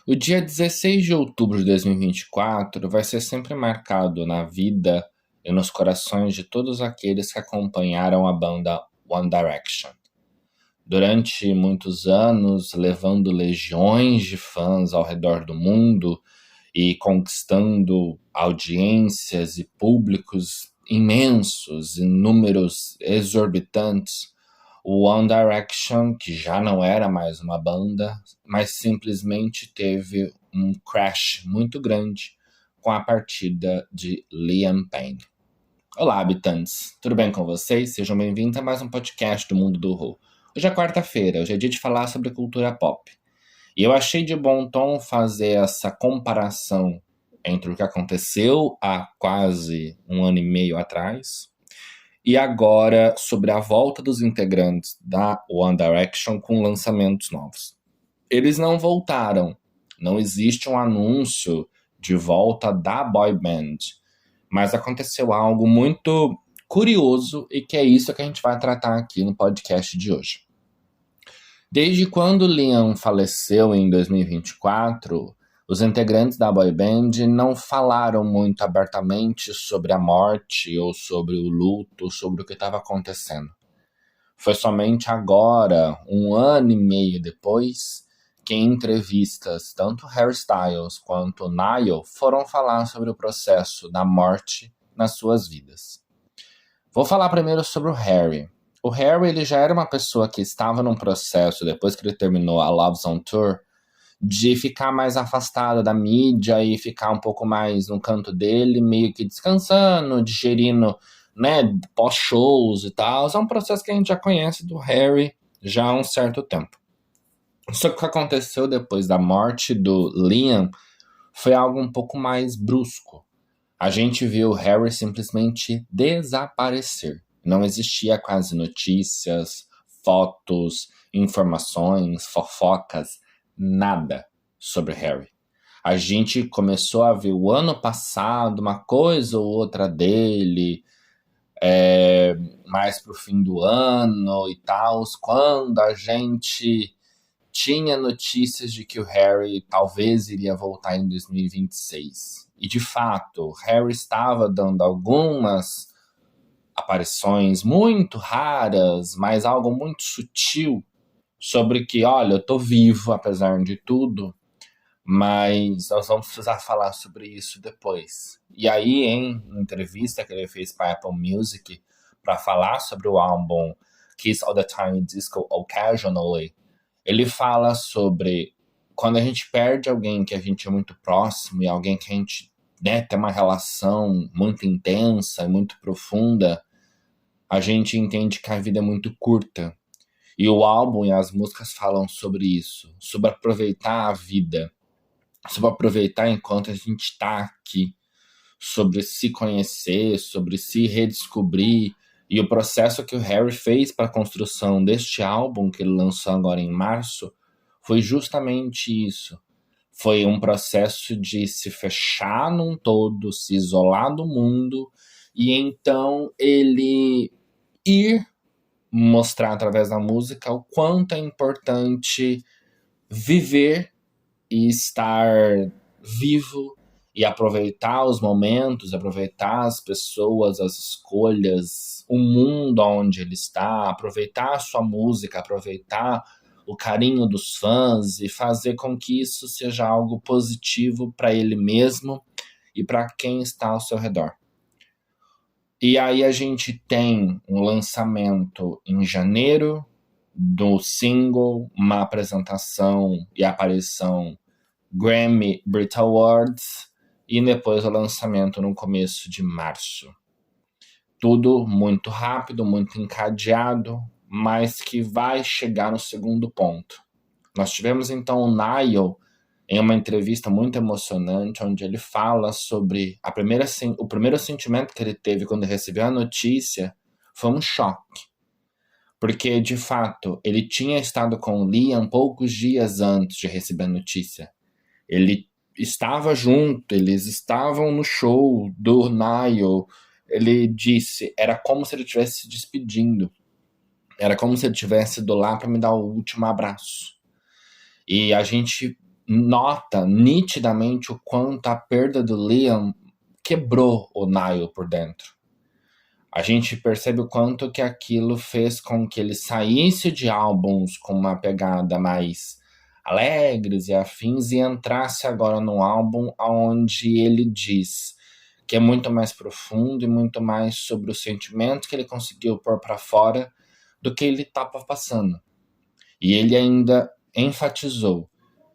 O dia 16 de outubro de 2024 vai ser sempre marcado na vida e nos corações de todos aqueles que acompanharam a banda One Direction. Durante muitos anos, levando legiões de fãs ao redor do mundo e conquistando audiências e públicos imensos e números exorbitantes, o One Direction, que já não era mais uma banda, mas simplesmente teve um crash muito grande com a partida de Liam Payne. Olá, habitantes, tudo bem com vocês? Sejam bem-vindos a mais um podcast do Mundo do Who. Hoje é quarta-feira, hoje é dia de falar sobre cultura pop. E eu achei de bom tom fazer essa comparação entre o que aconteceu há quase um ano e meio atrás e agora sobre a volta dos integrantes da One Direction com lançamentos novos. Eles não voltaram, não existe um anúncio de volta da boy band, mas aconteceu algo muito curioso e que é isso que a gente vai tratar aqui no podcast de hoje. Desde quando Liam faleceu em 2024, os integrantes da boy band não falaram muito abertamente sobre a morte ou sobre o luto, sobre o que estava acontecendo. Foi somente agora, um ano e meio depois, que em entrevistas tanto Harry Styles quanto Niall foram falar sobre o processo da morte nas suas vidas. Vou falar primeiro sobre o Harry. O Harry ele já era uma pessoa que estava num processo, depois que ele terminou a Love Zone Tour, de ficar mais afastado da mídia e ficar um pouco mais no canto dele, meio que descansando, digerindo, né, pós-shows e tal. É um processo que a gente já conhece do Harry já há um certo tempo. Só que o que aconteceu depois da morte do Liam foi algo um pouco mais brusco. A gente viu o Harry simplesmente desaparecer. Não existia quase notícias, fotos, informações, fofocas, nada sobre Harry. A gente começou a ver o ano passado uma coisa ou outra dele, mais pro fim do ano e tal, quando a gente tinha notícias de que o Harry talvez iria voltar em 2026. E de fato, o Harry estava dando algumas aparições muito raras, mas algo muito sutil sobre que, olha, eu tô vivo apesar de tudo, mas nós vamos precisar falar sobre isso depois. E aí, em entrevista que ele fez para Apple Music para falar sobre o álbum Kiss All the Time Disco Occasionally, ele fala sobre quando a gente perde alguém que a gente é muito próximo e alguém que a gente, né, tem uma relação muito intensa e muito profunda, a gente entende que a vida é muito curta. E o álbum e as músicas falam sobre isso, sobre aproveitar a vida, sobre aproveitar enquanto a gente está aqui, sobre se conhecer, sobre se redescobrir. E o processo que o Harry fez para a construção deste álbum, que ele lançou agora em março, foi justamente isso. Foi um processo de se fechar num todo, se isolar do mundo, e então ele ir mostrar através da música o quanto é importante viver e estar vivo e aproveitar os momentos, aproveitar as pessoas, as escolhas, o mundo onde ele está, aproveitar a sua música, aproveitar o carinho dos fãs e fazer com que isso seja algo positivo para ele mesmo e para quem está ao seu redor. E aí a gente tem um lançamento em janeiro do single, uma apresentação e aparição Grammy Brit Awards e depois o lançamento no começo de março. Tudo muito rápido, muito encadeado, mas que vai chegar no segundo ponto. Nós tivemos então o Niall em uma entrevista muito emocionante, onde ele fala sobre o primeiro sentimento que ele teve quando recebeu a notícia foi um choque. Porque, de fato, ele tinha estado com o Liam poucos dias antes de receber a notícia. Ele estava junto, eles estavam no show do Niall. Ele disse, era como se ele estivesse se despedindo. Era como se ele estivesse ido lá para me dar o último abraço. E a gente nota nitidamente o quanto a perda do Liam quebrou o Niall por dentro. A gente percebe o quanto que aquilo fez com que ele saísse de álbuns com uma pegada mais alegres e afins e entrasse agora num álbum onde ele diz que é muito mais profundo e muito mais sobre o sentimento que ele conseguiu pôr para fora do que ele estava passando. E ele ainda enfatizou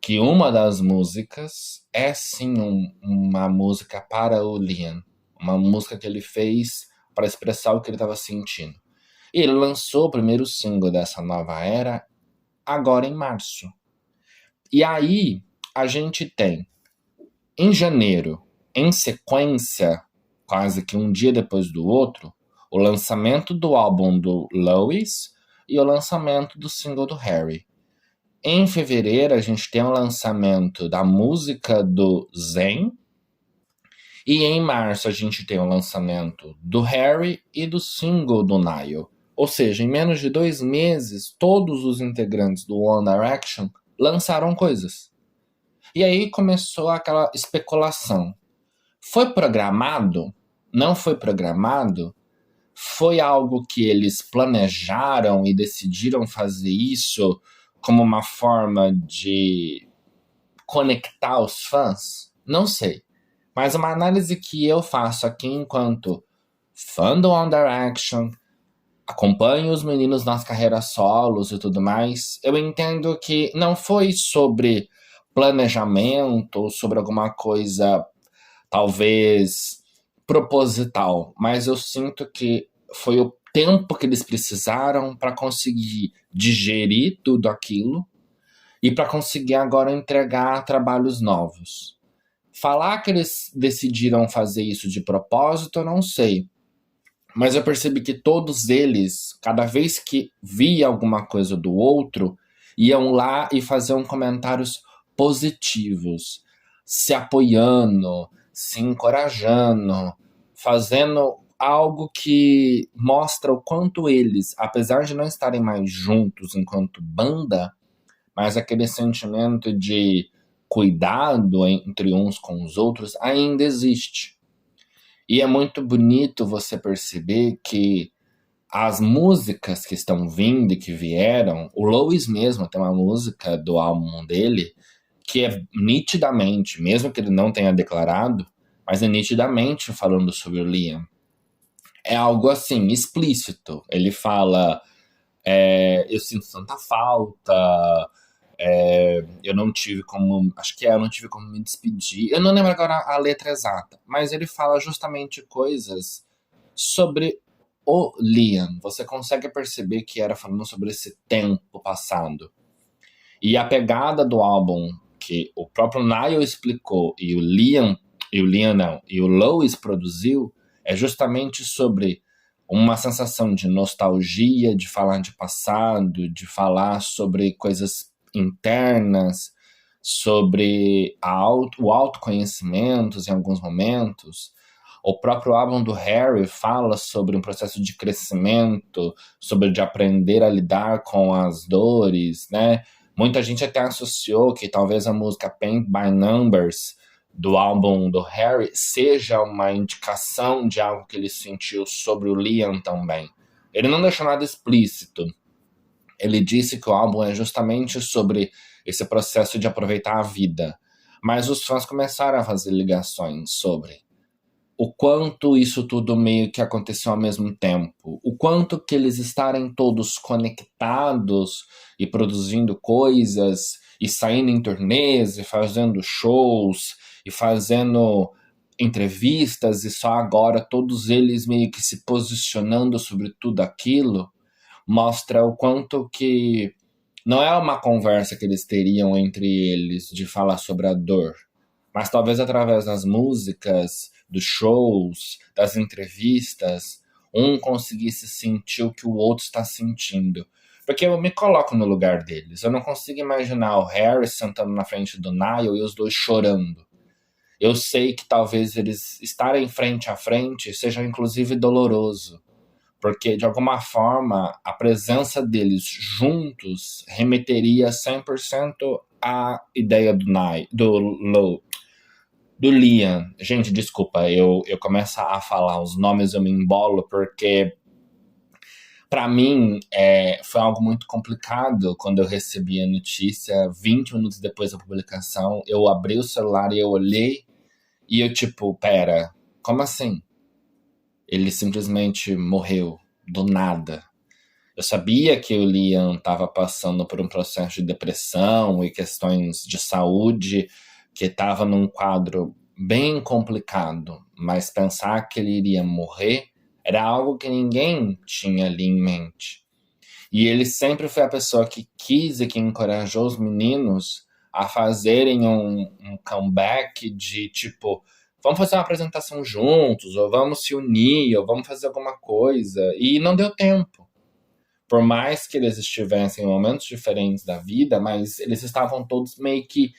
que uma das músicas é sim uma música para o Liam, uma música que ele fez para expressar o que ele estava sentindo. E ele lançou o primeiro single dessa nova era agora em março. E aí a gente tem, em janeiro, em sequência, quase que um dia depois do outro, o lançamento do álbum do Lois e o lançamento do single do Harry. Em fevereiro, a gente tem o lançamento da música do Zayn. E em março, a gente tem o lançamento do Harry e do single do Niall. Ou seja, em menos de 2 meses, todos os integrantes do One Direction lançaram coisas. E aí começou aquela especulação. Foi programado? Não foi programado? Foi algo que eles planejaram e decidiram fazer isso como uma forma de conectar os fãs? Não sei. Mas uma análise que eu faço aqui enquanto fã do One Direction, acompanho os meninos nas carreiras solos e tudo mais, eu entendo que não foi sobre planejamento ou sobre alguma coisa talvez proposital, mas eu sinto que foi o tempo que eles precisaram para conseguir digerir tudo aquilo e para conseguir agora entregar trabalhos novos. Falar que eles decidiram fazer isso de propósito, eu não sei. Mas eu percebi que todos eles, cada vez que via alguma coisa do outro, iam lá e faziam comentários positivos, se apoiando, se encorajando, fazendo algo que mostra o quanto eles, apesar de não estarem mais juntos enquanto banda, mas aquele sentimento de cuidado entre uns com os outros ainda existe. E é muito bonito você perceber que as músicas que estão vindo e que vieram, o Lois mesmo tem uma música do álbum dele que é nitidamente, mesmo que ele não tenha declarado, mas é nitidamente falando sobre o Liam. É algo assim, explícito. Ele fala, eu sinto tanta falta, eu não tive como, eu não tive como me despedir. Eu não lembro agora a letra exata, mas ele fala justamente coisas sobre o Liam. Você consegue perceber que era falando sobre esse tempo passado. E a pegada do álbum que o próprio Niall explicou e o Lois produziu é justamente sobre uma sensação de nostalgia, de falar de passado, de falar sobre coisas internas, sobre o autoconhecimento em alguns momentos. O próprio álbum do Harry fala sobre um processo de crescimento, sobre de aprender a lidar com as dores, né? Muita gente até associou que talvez a música Paint by Numbers do álbum do Harry seja uma indicação de algo que ele sentiu sobre o Liam também. Ele não deixou nada explícito. Ele disse que o álbum é justamente sobre esse processo de aproveitar a vida. Mas os fãs começaram a fazer ligações sobre o quanto isso tudo meio que aconteceu ao mesmo tempo, o quanto que eles estarem todos conectados e produzindo coisas, e saindo em turnês, e fazendo shows, e fazendo entrevistas, e só agora todos eles meio que se posicionando sobre tudo aquilo, mostra o quanto que não é uma conversa que eles teriam entre eles de falar sobre a dor, mas talvez através das músicas, dos shows, das entrevistas, um conseguisse sentir o que o outro está sentindo. Porque eu me coloco no lugar deles. Eu não consigo imaginar o Harry sentando na frente do Niall e os dois chorando. Eu sei que talvez eles estarem frente a frente seja inclusive doloroso. Porque, de alguma forma, a presença deles juntos remeteria 100% a ideia do Liam. Gente, desculpa, eu começo a falar os nomes, eu me embolo, porque para mim foi algo muito complicado quando eu recebi a notícia. 20 minutos depois da publicação, eu abri o celular e eu olhei e eu tipo, pera, como assim? Ele simplesmente morreu do nada. Eu sabia que o Liam estava passando por um processo de depressão e questões de saúde, que estava num quadro bem complicado, mas pensar que ele iria morrer era algo que ninguém tinha ali em mente. E ele sempre foi a pessoa que quis e que encorajou os meninos a fazerem um comeback de tipo, vamos fazer uma apresentação juntos, ou vamos se unir, ou vamos fazer alguma coisa. E não deu tempo. Por mais que eles estivessem em momentos diferentes da vida, mas eles estavam todos meio que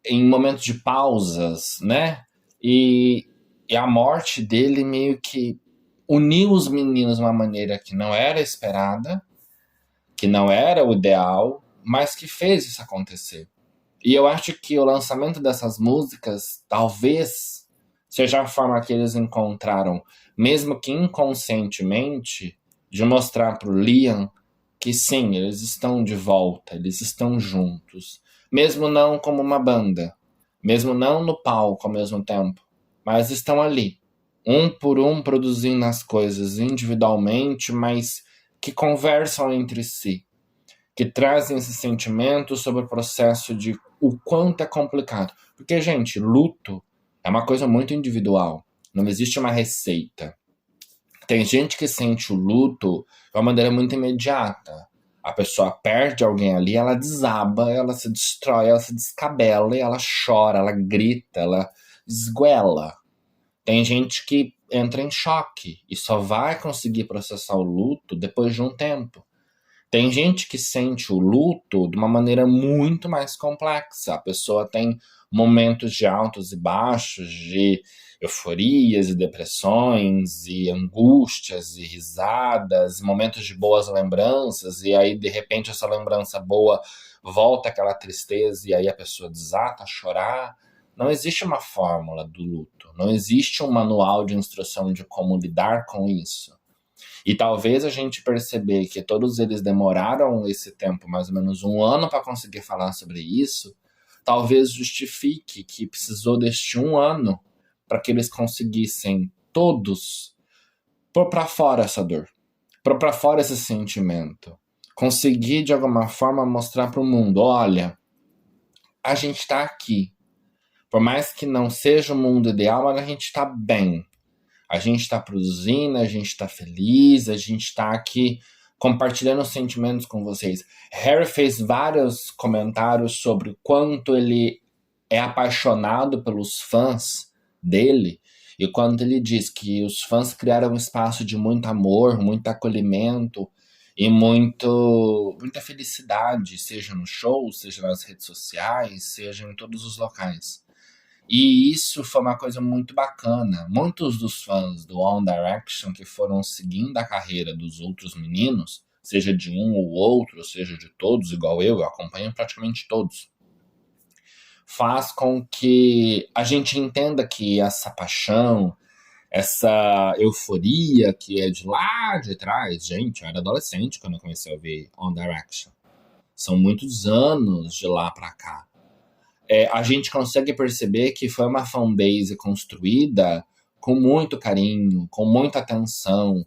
em momentos de pausas, né? E a morte dele meio que uniu os meninos de uma maneira que não era esperada, que não era o ideal, mas que fez isso acontecer. E eu acho que o lançamento dessas músicas talvez seja a forma que eles encontraram, mesmo que inconscientemente, de mostrar para o Liam que sim, eles estão de volta, eles estão juntos. Mesmo não como uma banda, mesmo não no palco ao mesmo tempo, mas estão ali, um por um, produzindo as coisas individualmente, mas que conversam entre si, que trazem esse sentimento sobre o processo de o quanto é complicado. Porque, gente, luto é uma coisa muito individual. Não existe uma receita. Tem gente que sente o luto de uma maneira muito imediata. A pessoa perde alguém ali, ela desaba, ela se destrói, ela se descabela, ela chora, ela grita, ela esguela. Tem gente que entra em choque e só vai conseguir processar o luto depois de um tempo. Tem gente que sente o luto de uma maneira muito mais complexa. A pessoa tem momentos de altos e baixos, de euforias e depressões, e angústias e risadas, momentos de boas lembranças, e aí de repente essa lembrança boa volta aquela tristeza e aí a pessoa desata a chorar. Não existe uma fórmula do luto, não existe um manual de instrução de como lidar com isso. E talvez a gente perceber que todos eles demoraram esse tempo, mais ou menos um ano, para conseguir falar sobre isso, talvez justifique que precisou deste um ano para que eles conseguissem todos pôr para fora essa dor, pôr para fora esse sentimento, conseguir de alguma forma mostrar para o mundo, olha, a gente está aqui. Por mais que não seja o mundo ideal, mas a gente está bem. A gente está produzindo, a gente está feliz, a gente está aqui compartilhando sentimentos com vocês. Harry fez vários comentários sobre o quanto ele é apaixonado pelos fãs dele e quanto ele diz que os fãs criaram um espaço de muito amor, muito acolhimento e muita felicidade, seja no show, seja nas redes sociais, seja em todos os locais. E isso foi uma coisa muito bacana. Muitos dos fãs do One Direction que foram seguindo a carreira dos outros meninos, seja de um ou outro, seja de todos, igual eu acompanho praticamente todos, faz com que a gente entenda que essa paixão, essa euforia que é de lá de trás, gente, eu era adolescente quando eu comecei a ouvir One Direction. São muitos anos de lá pra cá. A gente consegue perceber que foi uma fanbase construída com muito carinho, com muita atenção.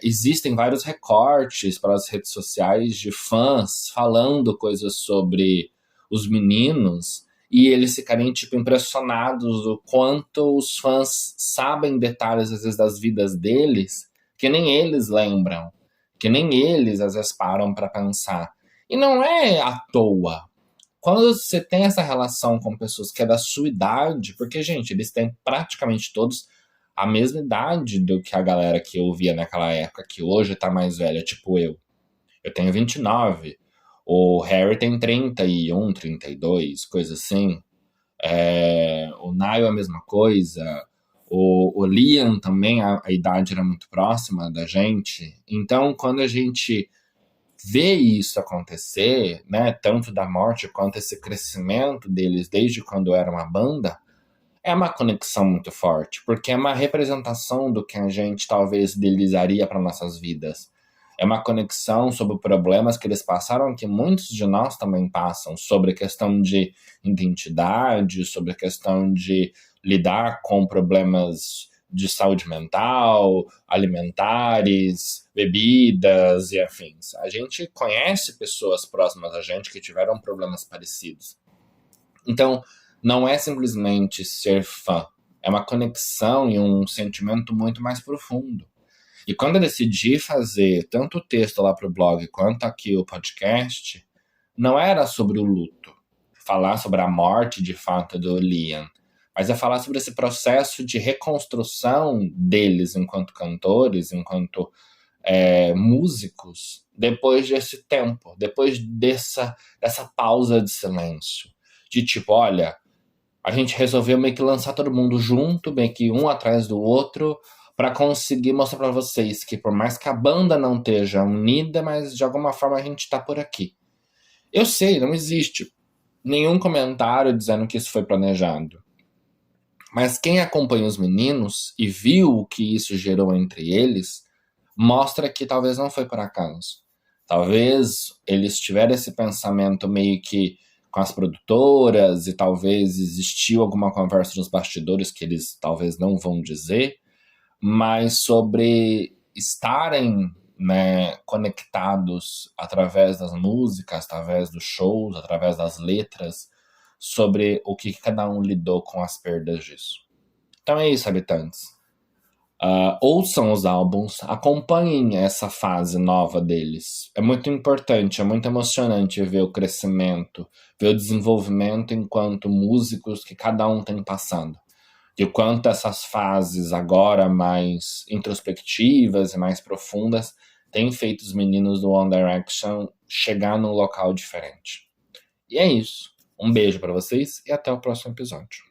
Existem vários recortes para as redes sociais de fãs falando coisas sobre os meninos e eles ficarem tipo impressionados do quanto os fãs sabem detalhes às vezes das vidas deles que nem eles lembram, que nem eles às vezes param para pensar. E não é à toa. Quando você tem essa relação com pessoas que é da sua idade, porque, gente, eles têm praticamente todos a mesma idade do que a galera que eu via naquela época, que hoje tá mais velha, tipo eu. Eu tenho 29. O Harry tem 31, 32, coisa assim. O Niall a mesma coisa. O Liam também, a idade era muito próxima da gente. Então, quando a gente ver isso acontecer, né, tanto da morte quanto esse crescimento deles desde quando era uma banda, é uma conexão muito forte, porque é uma representação do que a gente talvez idealizaria para nossas vidas. É uma conexão sobre problemas que eles passaram, que muitos de nós também passam, sobre a questão de identidade, sobre a questão de lidar com problemas de saúde mental, alimentares, bebidas e afins. A gente conhece pessoas próximas a gente que tiveram problemas parecidos. Então, não é simplesmente ser fã, é uma conexão e um sentimento muito mais profundo. E quando eu decidi fazer tanto o texto lá pro blog quanto aqui o podcast, não era sobre o luto, falar sobre a morte de fato do Liam, mas é falar sobre esse processo de reconstrução deles enquanto cantores, enquanto músicos, depois desse tempo, depois dessa pausa de silêncio. De tipo, olha, a gente resolveu meio que lançar todo mundo junto, meio que um atrás do outro, para conseguir mostrar para vocês que por mais que a banda não esteja unida, mas de alguma forma a gente tá por aqui. Eu sei, não existe nenhum comentário dizendo que isso foi planejado. Mas quem acompanha os meninos e viu o que isso gerou entre eles, mostra que talvez não foi por acaso. Talvez eles tiveram esse pensamento meio que com as produtoras e talvez existiu alguma conversa nos bastidores que eles talvez não vão dizer, mas sobre estarem, né, conectados através das músicas, através dos shows, através das letras, sobre o que cada um lidou com as perdas disso. Então é isso, habitantes. Ouçam os álbuns, acompanhem essa fase nova deles. É muito importante, é muito emocionante ver o crescimento, ver o desenvolvimento enquanto músicos que cada um tem passando. E o quanto essas fases agora mais introspectivas e mais profundas têm feito os meninos do One Direction chegar num local diferente. E é isso. Um beijo para vocês e até o próximo episódio.